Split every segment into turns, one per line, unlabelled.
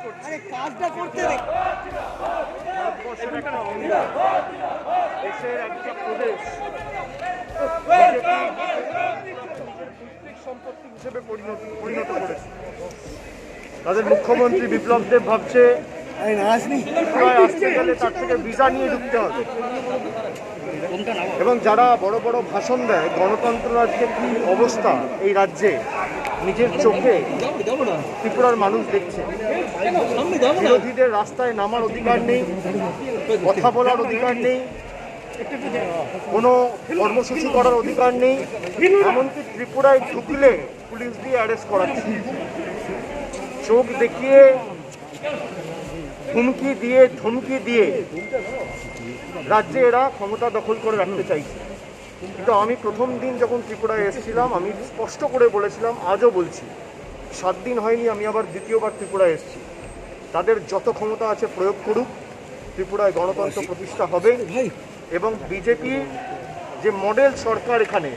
করছে। কাজটা করতে ভারতবর্ষের একটা অঙ্গ, দেশের একটা প্রদেশ পৈতৃক সম্পত্তি হিসেবে পরিণত করেছে। তাদের মুখ্যমন্ত্রী বিপ্লব দেব ভাবছে ত্রিপুরায় আসতে গেলে তার থেকে ভিসা নিয়ে ঢুকতে হবে, এবং যারা বড় বড় ভাষণ দেয় গণতন্ত্র রাজ্যে কি অবস্থা এই রাজ্যে নিজের চোখে ত্রিপুরার মানুষ দেখছে। বিরোধীদের রাস্তায় নামার অধিকার নেই, কথা বলার অধিকার নেই, কোনো কর্মসূচি করার অধিকার নেই, এমনকি ত্রিপুরায় ঢুকলে পুলিশ দিয়ে অ্যারেস্ট করাচ্ছে, চোখ দেখিয়ে হুমকি দিয়ে ধমকি দিয়ে রাজ্যে এরা ক্ষমতা দখল করে রাখতে চাইছে। কিন্তু আমি প্রথম দিন যখন ত্রিপুরায় এসেছিলাম আমি স্পষ্ট করে বলেছিলাম, আজও বলছি, 7 দিন হয়নি আমি আবার দ্বিতীয়বার ত্রিপুরায় এসেছি, তাদের যত ক্ষমতা আছে প্রয়োগ করুক, ত্রিপুরায় গণতন্ত্র প্রতিষ্ঠা হবে। এবং বিজেপি যে মডেল সরকার, এখানে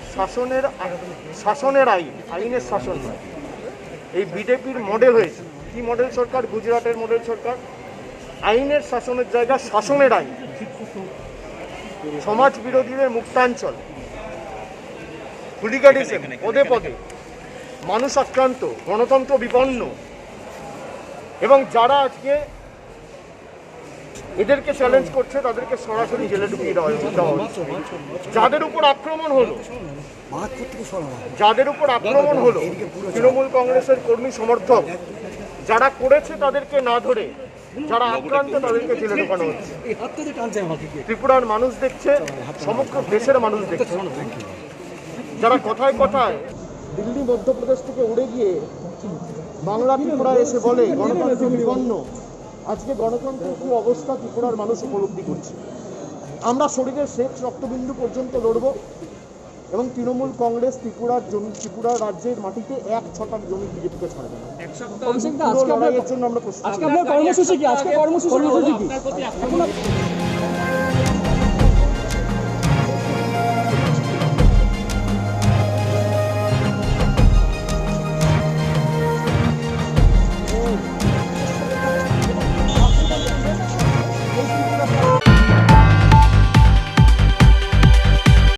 শাসনের আইনের শাসন নয়, এই বিজেপির মডেল হয়েছে। কি মডেল সরকার? গুজরাটের মডেল সরকার। আইনের শাসনের জায়গা শাসনের আইন, সমাজ বিরোধীদের মুক্তাঞ্চল, হুলিগানিজম পদে পদে, মানুষ আক্রান্ত, গণতন্ত্র বিপন্ন, এবং যারা আজকে এদেরকে চ্যালেঞ্জ করছে তাদেরকে সরাসরি জেলে ঢুকিয়ে দেওয়া হচ্ছে। যাদের উপর আক্রমণ হলো তৃণমূল কংগ্রেসের কর্মী সমর্থক, যারা করেছে তাদেরকে না ধরে যারা আক্রান্ত তাদেরকে জেলে ঢোকানো হচ্ছে। ত্রিপুরার মানুষ দেখছে, সমগ্র দেশের মানুষ দেখছে। যারা কথায় কথায় দিল্লি মধ্যপ্রদেশ থেকে উড়ে গিয়ে বাংলা ত্রিপুরায় এসে বলে গণতন্ত্র বিপন্ন, আজকে গণতন্ত্রের কি অবস্থা ত্রিপুরার মানুষ উপলব্ধি করছে। আমরা শরীরের শেষ রক্তবিন্দু পর্যন্ত লড়ব, এবং তৃণমূল কংগ্রেস ত্রিপুরা রাজ্যের মাটিতে 1 ছটাক জমি বিজেপিকে ছাড়বে না। লড়াইয়ের জন্য আমরা প্রস্তুত।